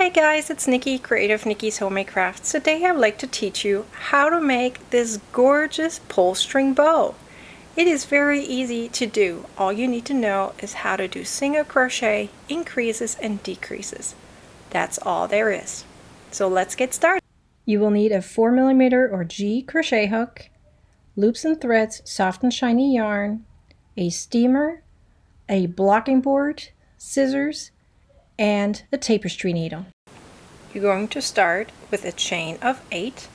Hi guys, it's Nikki, Creative Nikki's Homemade Crafts. Today I'd like to teach you how to make this gorgeous pull string bow. It is very easy to do. All you need to know is how to do single crochet, increases and decreases. That's all there is. So let's get started. You will need a 4mm or G crochet hook, loops and threads, soft and shiny yarn, a steamer, a blocking board, scissors, and a tapestry needle. You're going to start with a chain of 8.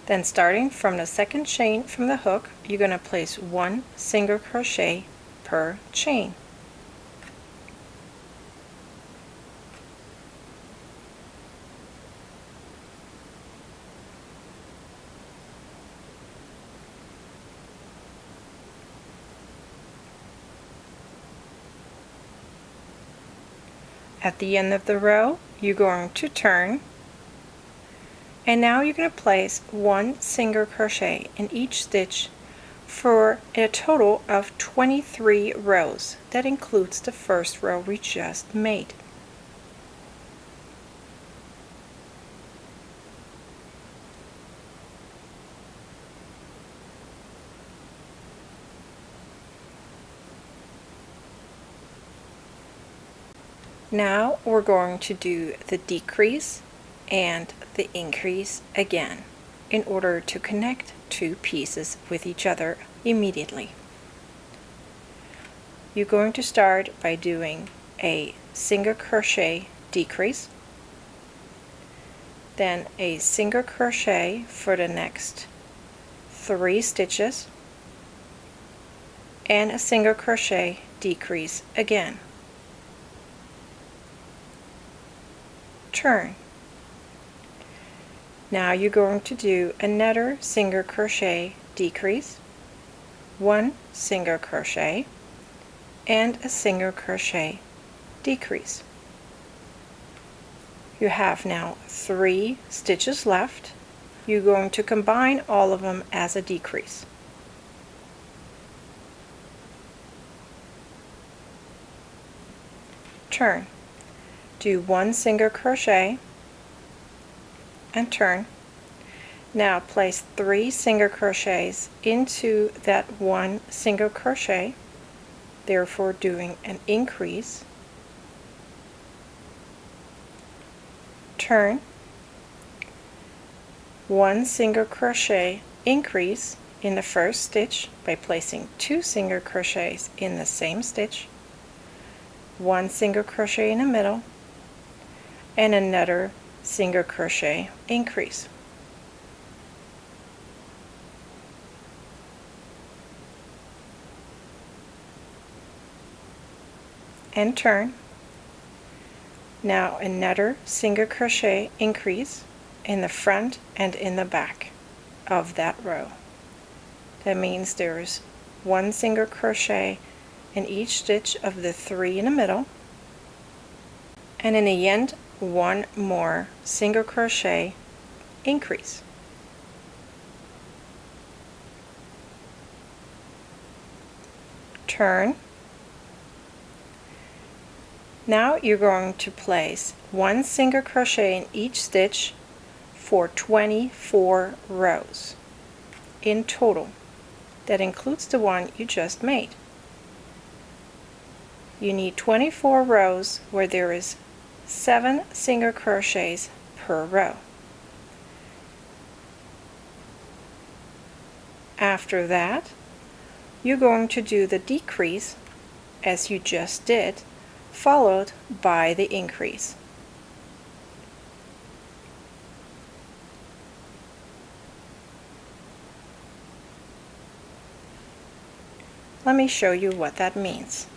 Then starting from the second chain from the hook, you're going to place 1 single crochet per chain. At the end of the row, you're going to turn, and now you're going to place 1 single crochet in each stitch for a total of 23 rows. That includes the first row we just made. Now we're going to do the decrease and the increase again in order to connect 2 pieces with each other immediately. You're going to start by doing a single crochet decrease, then a single crochet for the next 3 stitches, and a single crochet decrease again. Turn. Now you're going to do another single crochet decrease, 1 single crochet, and a single crochet decrease. You have now 3 stitches left. You're going to combine all of them as a decrease. Turn. Do 1 single crochet and turn. Now place 3 single crochets into that 1 single crochet, therefore doing an increase. Turn. 1 single crochet increase in the first stitch by placing 2 single crochets in the same stitch, 1 single crochet in the middle, and another single crochet increase. And turn. Now another single crochet increase in the front and in the back of that row. That means there's 1 single crochet in each stitch of the 3 in the middle, and in the end 1 more single crochet increase. Turn. Now you're going to place 1 single crochet in each stitch for 24 rows in total. That includes the one you just made. You need 24 rows where there is 7 single crochets per row. After that, you're going to do the decrease as you just did, followed by the increase. Let me show you what that means.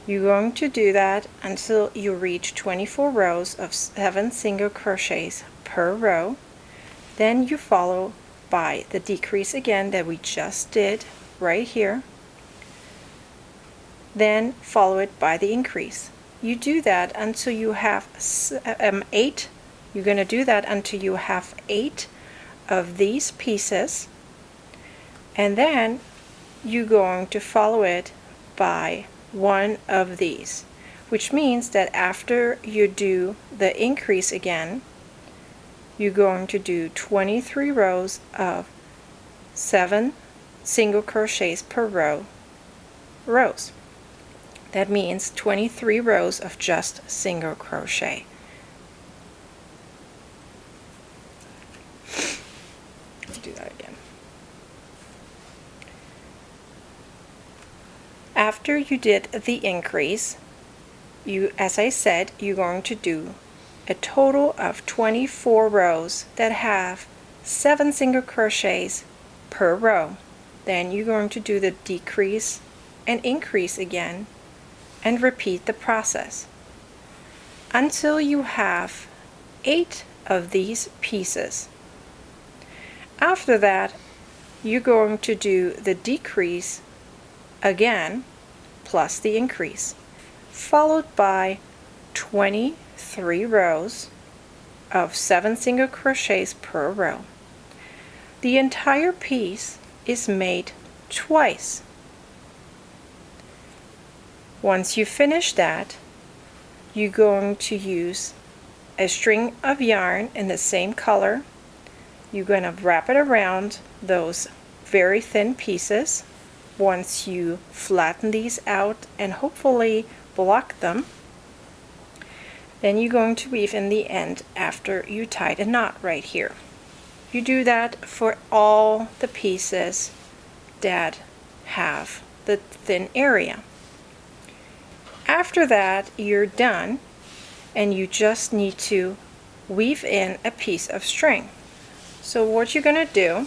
You're going to do that until you reach 24 rows of 7 single crochets per row. Then you follow by the decrease again that we just did right here. Then follow it by the increase. You do that until you have 8. You're going to do that until you have 8 of these pieces, and then you're going to follow it by one of these. which means that after you do the increase again, you're going to do 23 rows of 7 single crochets per rows. That means 23 rows of just single crochet. Let's do that again. After you did the increase, as I said, you're going to do a total of 24 rows that have 7 single crochets per row. Then you're going to do the decrease and increase again and repeat the process until you have 8 of these pieces. After that, you're going to do the decrease again plus the increase, followed by 23 rows of 7 single crochets per row. The entire piece is made twice. Once you finish that, you're going to use a string of yarn in the same color. You're going to wrap it around those very thin pieces. Once you flatten these out and hopefully block them, then you're going to weave in the end after you tied a knot right here. You do that for all the pieces that have the thin area. After that, you're done and you just need to weave in a piece of string. So what you're going to do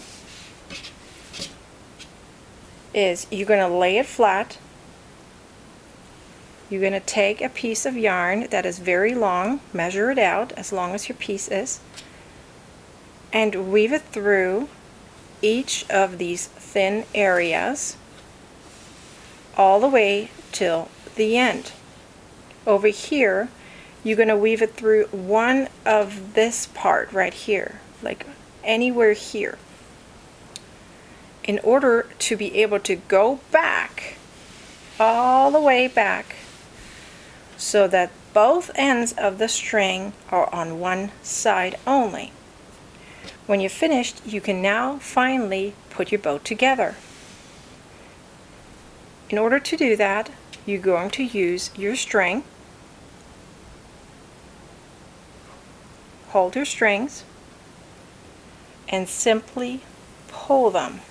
is you're going to lay it flat. You're going to take a piece of yarn that is very long, measure it out as long as your piece is, and weave it through each of these thin areas all the way till the end. Over here, you're going to weave it through one of this part right here, like anywhere here, in order to be able to go back all the way back so that both ends of the string are on one side only. When you're finished, you can now finally put your bow together. In order to do that, you're going to use your string. Hold your strings and simply pull them.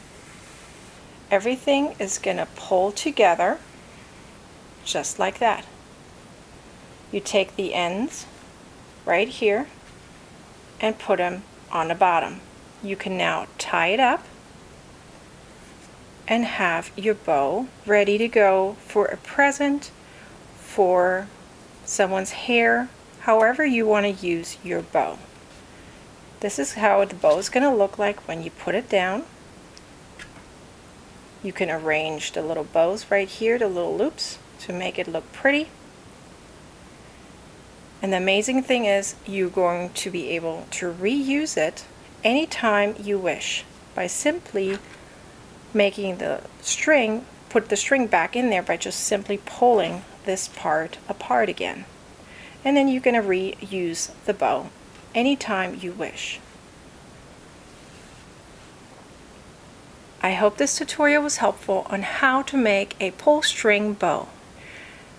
Everything is going to pull together just like that. You take the ends right here and put them on the bottom. You can now tie it up and have your bow ready to go for a present, for someone's hair, however you want to use your bow. This is how the bow is going to look like when you put it down. You can arrange the little bows right here, the little loops, to make it look pretty. And the amazing thing is you're going to be able to reuse it anytime you wish by simply making the string, put the string back in there by just simply pulling this part apart again. And then you're going to reuse the bow anytime you wish. I hope this tutorial was helpful on how to make a pull string bow.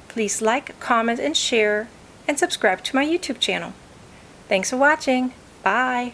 Please like, comment, and share, and subscribe to my YouTube channel. Thanks for watching. Bye.